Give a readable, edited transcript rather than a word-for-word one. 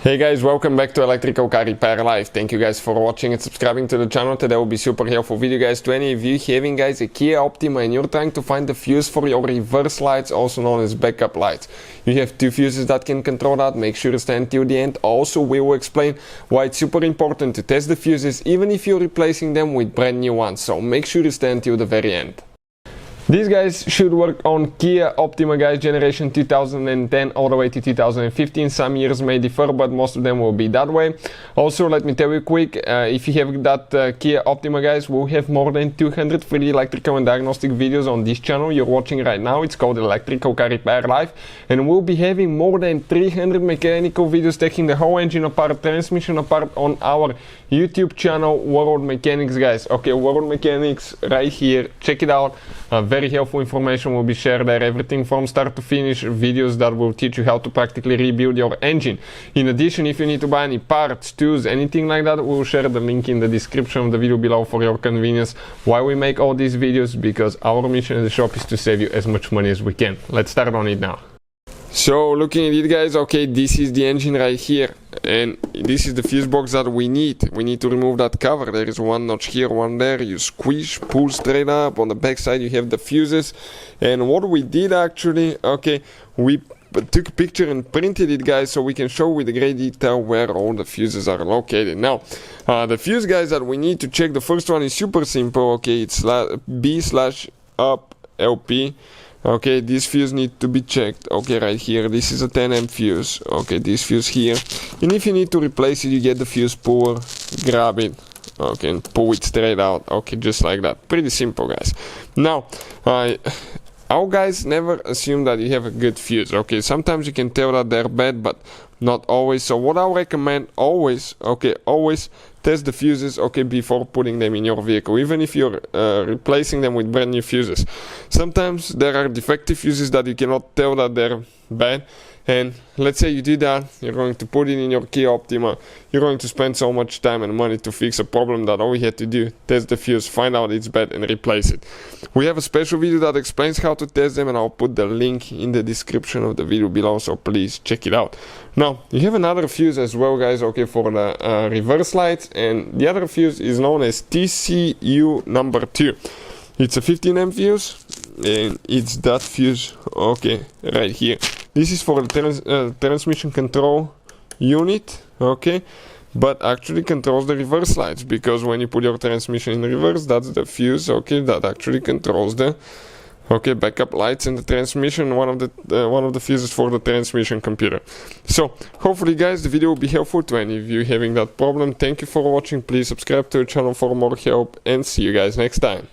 Hey guys, welcome back to Electrical Car Repair Live. Thank you guys for watching and subscribing to the channel. Today will be super helpful video guys to any of you having guys a Kia Optima and you're trying to find the fuse for your reverse lights, also known as backup lights. You have two fuses that can control that. Make sure to stay until the end. Also, we will explain why it's super important to test the fuses even if you're replacing them with brand new ones. So make sure to stay until the very end. These guys should work on Kia Optima guys, generation 2010 all the way to 2015. Some years may differ, but most of them will be that way. Also, let me tell you quick, if you have that Kia Optima guys, we'll have more than 200 free electrical and diagnostic videos on this channel you're watching right now. It's called Electrical Car Repair Live, and we'll be having more than 300 mechanical videos taking the whole engine apart, transmission apart on our YouTube channel, World Mechanics guys. Okay, World Mechanics right here, check it out. Very helpful information will be shared there, everything from start to finish, videos that will teach you how to practically rebuild your engine. In addition, if you need to buy any parts, tools, anything like that, we'll share the link in the description of the video below for your convenience. Why we make all these videos? Because our mission at the shop is to save you as much money as we can. Let's start on it now. So looking at it guys, okay, this is the engine right here, and this is the fuse box that we need to remove that cover. There is one notch here, one there. You squish, pull straight up. On the back side you have the fuses, and what we did actually, okay, we took a picture and printed it guys so we can show with great detail where all the fuses are located. Now the fuse guys that we need to check, the first one is super simple, okay, it's B/up LP. Okay, this fuse needs to be checked. Okay, right here, this is a 10 amp fuse. Okay, this fuse here, and if you need to replace it, you get the fuse puller, grab it, okay, and pull it straight out. Okay, just like that. Pretty simple guys. Now our guys never assume that you have a good fuse. Okay, sometimes you can tell that they're bad, but not always. So what I recommend, always test the fuses, okay, before putting them in your vehicle, even if you're replacing them with brand new fuses. Sometimes there are defective fuses that you cannot tell that they're bad, and let's say you do that, you're going to put it in your Kia Optima, you're going to spend so much time and money to fix a problem that all you had to do, test the fuse, find out it's bad and replace it. We have a special video that explains how to test them, and I'll put the link in the description of the video below, so please check it out. Now you have another fuse as well guys, okay, for the reverse lights, and the other fuse is known as TCU number 2. It's a 15 amp fuse, and it's that fuse, okay, right here. This is for the transmission control unit, okay, but actually controls the reverse lights, because when you put your transmission in reverse, that's the fuse, okay, that actually controls the backup lights and the transmission, one of the fuses for the transmission computer. So hopefully guys the video will be helpful to any of you having that problem. Thank you for watching. Please subscribe to the channel for more help, and see you guys next time.